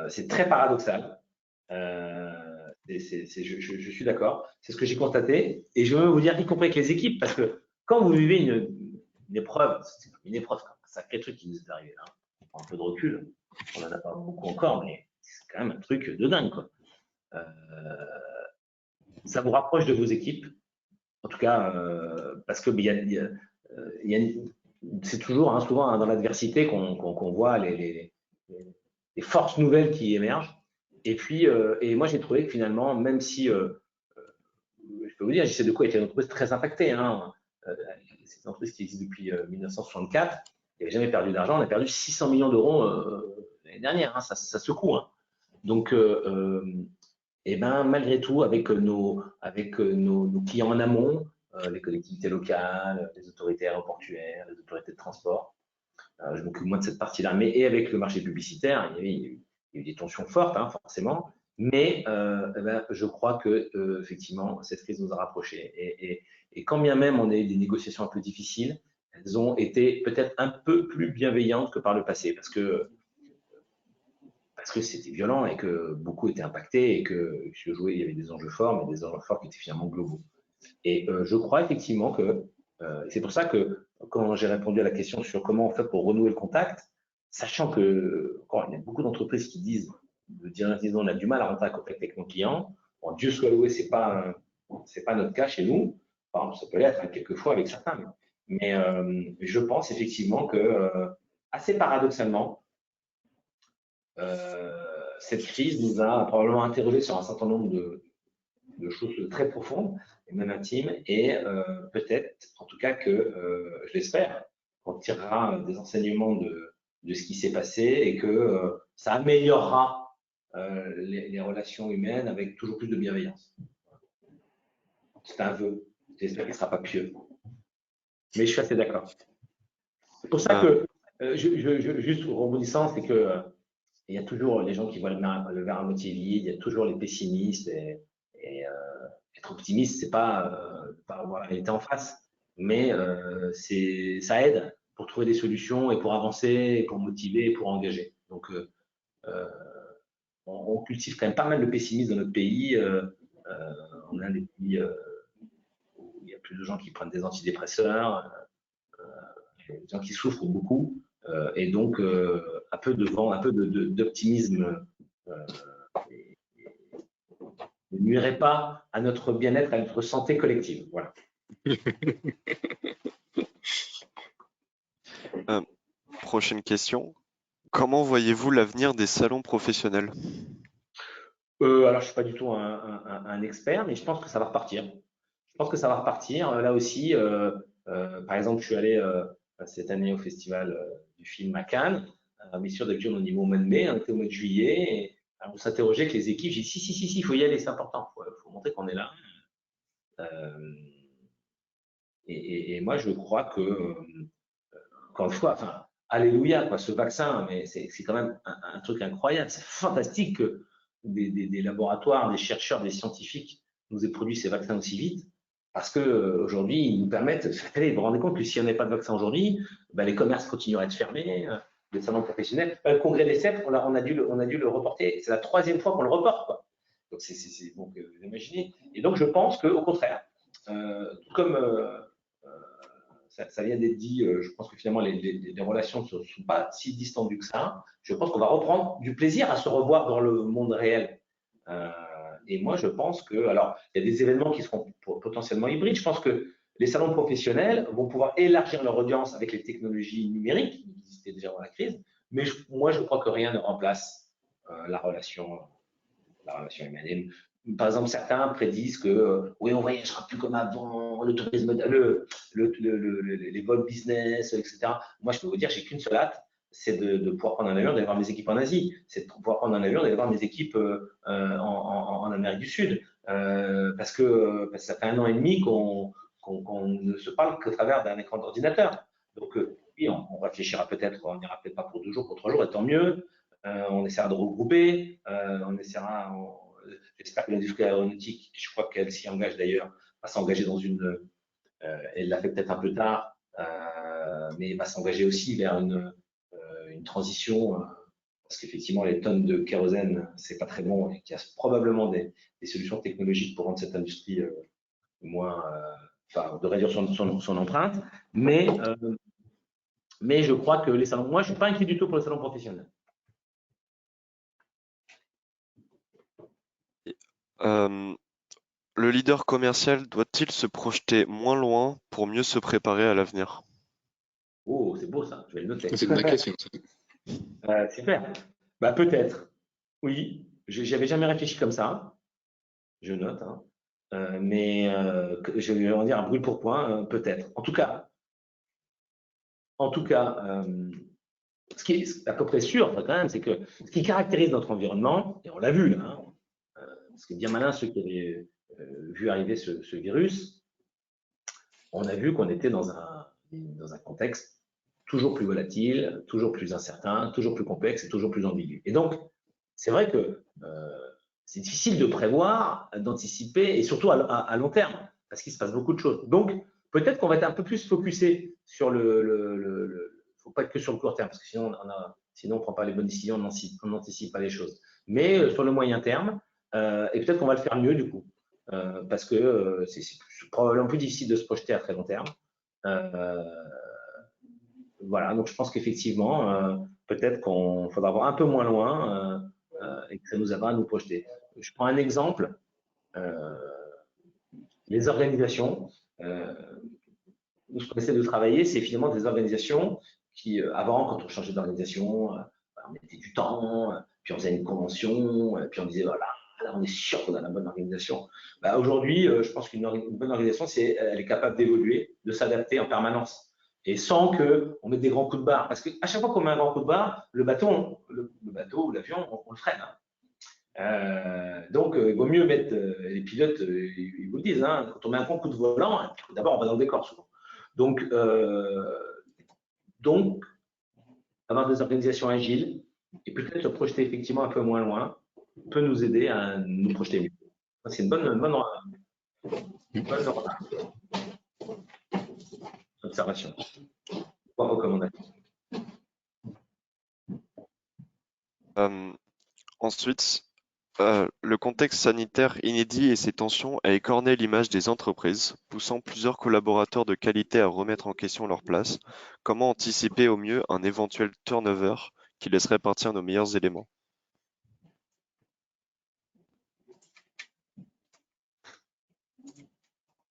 C'est très paradoxal. Je suis d'accord. C'est ce que j'ai constaté. Et je veux vous dire, y compris avec les équipes, parce que quand vous vivez une épreuve, c'est une épreuve, c'est un sacré truc qui nous est arrivé. Hein. On prend un peu de recul. On n'en a pas beaucoup encore, mais c'est quand même un truc de dingue, quoi. Ça vous rapproche de vos équipes. En tout cas, parce que c'est toujours, souvent dans l'adversité qu'on voit les forces nouvelles qui émergent. Et puis, et moi j'ai trouvé que finalement, même si, je peux vous dire, JC-Decaux était une entreprise très impactée. Hein. C'est une entreprise qui existe depuis 1964. Il n'avait jamais perdu d'argent. On a perdu 600 millions d'euros l'année dernière. Hein. Ça secoue. Hein. Donc, et ben, malgré tout, avec nos clients en amont, les collectivités locales, les autorités aéroportuaires, les autorités de transport, je m'occupe moins de cette partie-là, mais et avec le marché publicitaire, il y a eu des tensions fortes, hein, forcément, mais ben, je crois que effectivement, cette crise nous a rapprochés. Et quand bien même on a eu des négociations un peu difficiles, elles ont été peut-être un peu plus bienveillantes que par le passé, parce que c'était violent et que beaucoup étaient impactés et que il y avait des enjeux forts, mais des enjeux forts qui étaient finalement globaux. Et je crois effectivement que c'est pour ça que quand j'ai répondu à la question sur comment on fait pour renouer le contact, sachant que il y a beaucoup d'entreprises qui disent, on a du mal à rentrer en contact avec nos clients. Bon, Dieu soit loué, c'est pas notre cas chez nous. Enfin, ça peut l'être hein, quelquefois avec certains, mais je pense effectivement que assez paradoxalement, cette crise nous a probablement interrogé sur un certain nombre de choses très profondes et même intimes, et peut-être, en tout cas que, je l'espère, qu'on tirera des enseignements de ce qui s'est passé et que ça améliorera les relations humaines avec toujours plus de bienveillance. C'est un vœu, j'espère qu'il ne sera pas pieux. Mais je suis assez d'accord. C'est pour ça que, juste rebondissant, c'est que il y a toujours les gens qui voient le verre à moitié vide, il y a toujours les pessimistes, et être optimiste, c'est pas avoir la réalité en face, mais ça aide pour trouver des solutions et pour avancer, et pour motiver, et pour engager. Donc, on cultive quand même pas mal de pessimisme dans notre pays. On a des pays où il y a plus de gens qui prennent des antidépresseurs, des gens qui souffrent beaucoup, et donc un peu de vent, un peu d'optimisme ne nuirait pas à notre bien-être, à notre santé collective. Voilà. Prochaine question. Comment voyez-vous l'avenir des salons professionnels? Alors, je suis pas du tout un expert, mais je pense que ça va repartir. Je pense que ça va repartir. Là aussi, par exemple, je suis allé cette année au festival du film à Cannes, mais sûr de au niveau au mois de mai, on était au mois de juillet, et on s'interrogeait avec les équipes. J'ai dit si, il faut y aller, c'est important. Faut montrer qu'on est là. Euh, et moi, je crois que, encore une fois, enfin, alléluia, quoi, ce vaccin, mais c'est quand même un truc incroyable. C'est fantastique que des laboratoires, des chercheurs, des scientifiques nous aient produit ces vaccins aussi vite. Parce que aujourd'hui, ils nous permettent. Vous vous rendez compte que si on n'avait pas de vaccin aujourd'hui, ben, les commerces continueraient à être fermés, les salons professionnels. Le congrès des CEP, on a dû le reporter. C'est la 3e fois qu'on le reporte, quoi. Donc, donc vous imaginez. Et donc, je pense qu'au contraire, tout comme ça vient d'être dit, je pense que finalement les relations ne sont pas si distendues que ça. Je pense qu'on va reprendre du plaisir à se revoir dans le monde réel. Euh, et moi, je pense que, alors, il y a des événements qui seront potentiellement hybrides. Je pense que les salons professionnels vont pouvoir élargir leur audience avec les technologies numériques qui existaient déjà avant la crise. Mais moi, je crois que rien ne remplace la relation humaine. Par exemple, certains prédisent que oui, on voyagera plus comme avant, le tourisme, les vols business, etc. Moi, je peux vous dire, j'ai qu'une seule hâte, c'est de pouvoir prendre un avion, d'aller voir mes équipes en Asie, c'est de pouvoir prendre un avion, d'aller voir mes équipes en Amérique du Sud, parce que ça fait 1 an et demi qu'on ne se parle qu'au travers d'un écran d'ordinateur. Donc, oui, on réfléchira peut-être, on n'ira peut-être pas pour 2 jours, pour 3 jours, et tant mieux. On essaiera de regrouper, j'espère que l'industrie aéronautique, je crois qu'elle s'y engage d'ailleurs, va s'engager dans elle l'a fait peut-être un peu tard, mais va s'engager aussi vers une transition, parce qu'effectivement, les tonnes de kérosène, c'est pas très bon, et qu'il y a probablement des solutions technologiques pour rendre cette industrie moins, enfin, de réduire son empreinte, mais je crois que les salons, moi, je suis pas inquiet du tout pour les salons professionnels. Le leader commercial doit-il se projeter moins loin pour mieux se préparer à l'avenir? Oh, c'est beau ça, je vais le noter. C'est une vraie question. Super. Bah, peut-être. Oui, j'avais jamais réfléchi comme ça. Je note, hein. Mais je vais en dire un brûle pour point, peut-être. En tout cas, ce qui est à peu près sûr quand même, c'est que ce qui caractérise notre environnement, et on l'a vu là, hein, parce que bien malin ceux qui avaient vu arriver ce virus, on a vu qu'on était dans un contexte toujours plus volatile, toujours plus incertain, toujours plus complexe et toujours plus ambigu. Et donc, c'est vrai que c'est difficile de prévoir, d'anticiper, et surtout à long terme, parce qu'il se passe beaucoup de choses. Donc, peut-être qu'on va être un peu plus focusé sur faut pas être que sur le court terme, parce que sinon, on ne prend pas les bonnes décisions, on n'anticipe pas les choses. Mais sur le moyen terme, et peut-être qu'on va le faire mieux du coup, parce que c'est probablement plus difficile de se projeter à très long terme. Voilà, donc je pense qu'effectivement, peut-être qu'on faudra voir un peu moins loin et que ça nous aidera à nous projeter. Je prends un exemple, les organisations. Nous, ce qu'on essaie de travailler, c'est finalement des organisations qui, avant, quand on changeait d'organisation, on mettait du temps, puis on faisait une convention, puis on disait, voilà, là, on est sûr qu'on a la bonne organisation. Bah, aujourd'hui, je pense qu'une bonne organisation, elle est capable d'évoluer, de s'adapter en permanence. Et sans qu'on mette des grands coups de barre. Parce qu'à chaque fois qu'on met un grand coup de barre, le bateau ou l'avion, on le freine. Donc, il vaut mieux mettre, les pilotes, ils vous le disent, hein, quand on met un grand coup de volant, d'abord, on va dans le décor souvent. Donc, avoir des organisations agiles et peut-être se projeter effectivement un peu moins loin peut nous aider à nous projeter mieux. C'est une bonne observation. Trois recommandations. Ensuite, le contexte sanitaire inédit et ses tensions a écorné l'image des entreprises, poussant plusieurs collaborateurs de qualité à remettre en question leur place. Comment anticiper au mieux un éventuel turnover qui laisserait partir nos meilleurs éléments?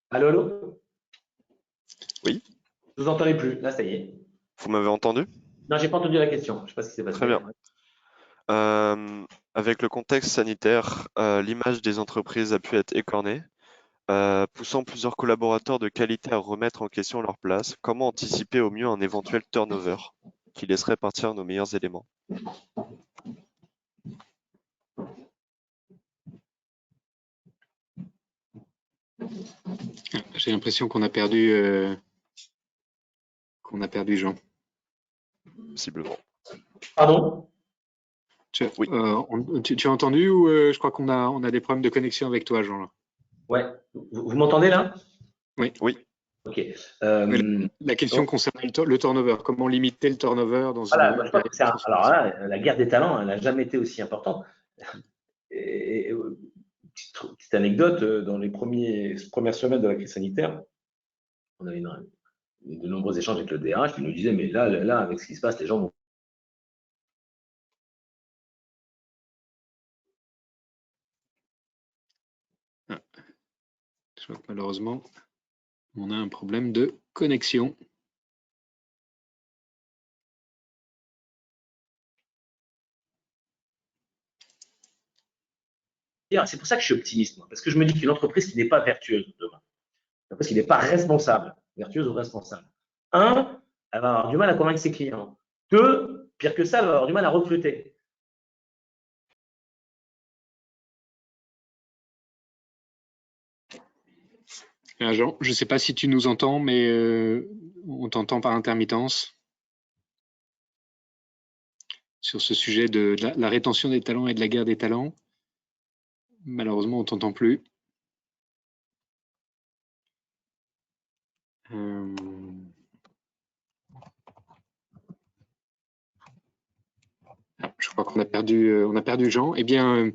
Allô, allô? Oui, Je vous entendais plus. Là, ça y est. vous m'avez entendu? Non, j'ai pas entendu la question. Je sais pas ce qui s'est passé. Très bien. Avec le contexte sanitaire, l'image des entreprises a pu être écornée, poussant plusieurs collaborateurs de qualité à remettre en question leur place. Comment anticiper au mieux un éventuel turnover qui laisserait partir nos meilleurs éléments? J'ai l'impression qu'on a perdu Jean. Possiblement. Pardon? Oui. Tu as entendu ou je crois qu'on a des problèmes de connexion avec toi, Jean, là. Ouais. Vous m'entendez là? Oui. Oui. Ok. La question concerne le turnover. Comment limiter le turnover dans Voilà, une moi, je pense période que de transformation? alors là, la guerre des talents, elle n'a jamais été aussi importante. Et, petite anecdote, dans les premières semaines de la crise sanitaire, on avait de nombreux échanges avec le DRH qui nous disait, mais là, avec ce qui se passe, les gens vont. Je crois que malheureusement, on a un problème de connexion. C'est pour ça que je suis optimiste, parce que je me dis qu'une entreprise qui n'est pas vertueuse demain, une entreprise qui n'est pas responsable, vertueuse ou responsable, un, elle va avoir du mal à convaincre ses clients. Deux, pire que ça, elle va avoir du mal à recruter. Jean, je ne sais pas si tu nous entends, mais on t'entend par intermittence sur ce sujet de la rétention des talents et de la guerre des talents. Malheureusement, on ne t'entend plus. Je crois qu'on a perdu Jean. Eh bien,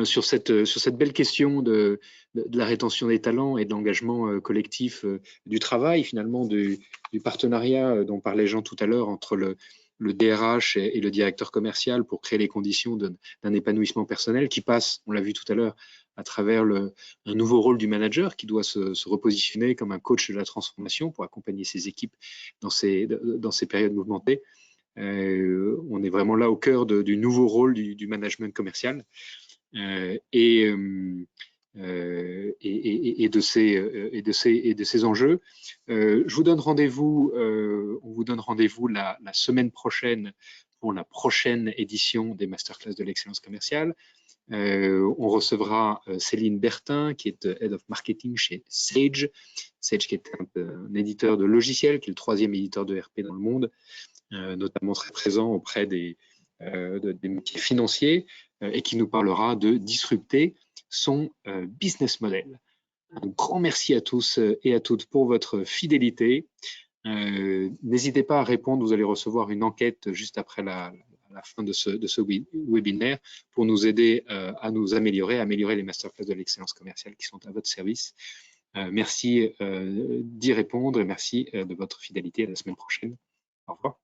sur cette belle question de la rétention des talents et de l'engagement collectif du travail, finalement, du partenariat dont parlait Jean tout à l'heure entre le DRH et le directeur commercial pour créer les conditions d'un épanouissement personnel qui passe, on l'a vu tout à l'heure, à travers un nouveau rôle du manager qui doit se repositionner comme un coach de la transformation pour accompagner ses équipes dans ces périodes mouvementées. On est vraiment là au cœur du nouveau rôle du management commercial et de ces enjeux. On vous donne rendez-vous la semaine prochaine pour la prochaine édition des Masterclass de l'excellence commerciale. On recevra Céline Bertin, qui est Head of Marketing chez Sage. Sage, qui est un éditeur de logiciels, qui est le 3e éditeur de ERP dans le monde, notamment très présent auprès des métiers financiers, et qui nous parlera de disrupter son business model. Un grand merci à tous et à toutes pour votre fidélité. N'hésitez pas à répondre, vous allez recevoir une enquête juste après la fin de ce webinaire pour nous aider à nous améliorer les masterclass de l'excellence commerciale qui sont à votre service. Merci d'y répondre et merci de votre fidélité. À la semaine prochaine. Au revoir.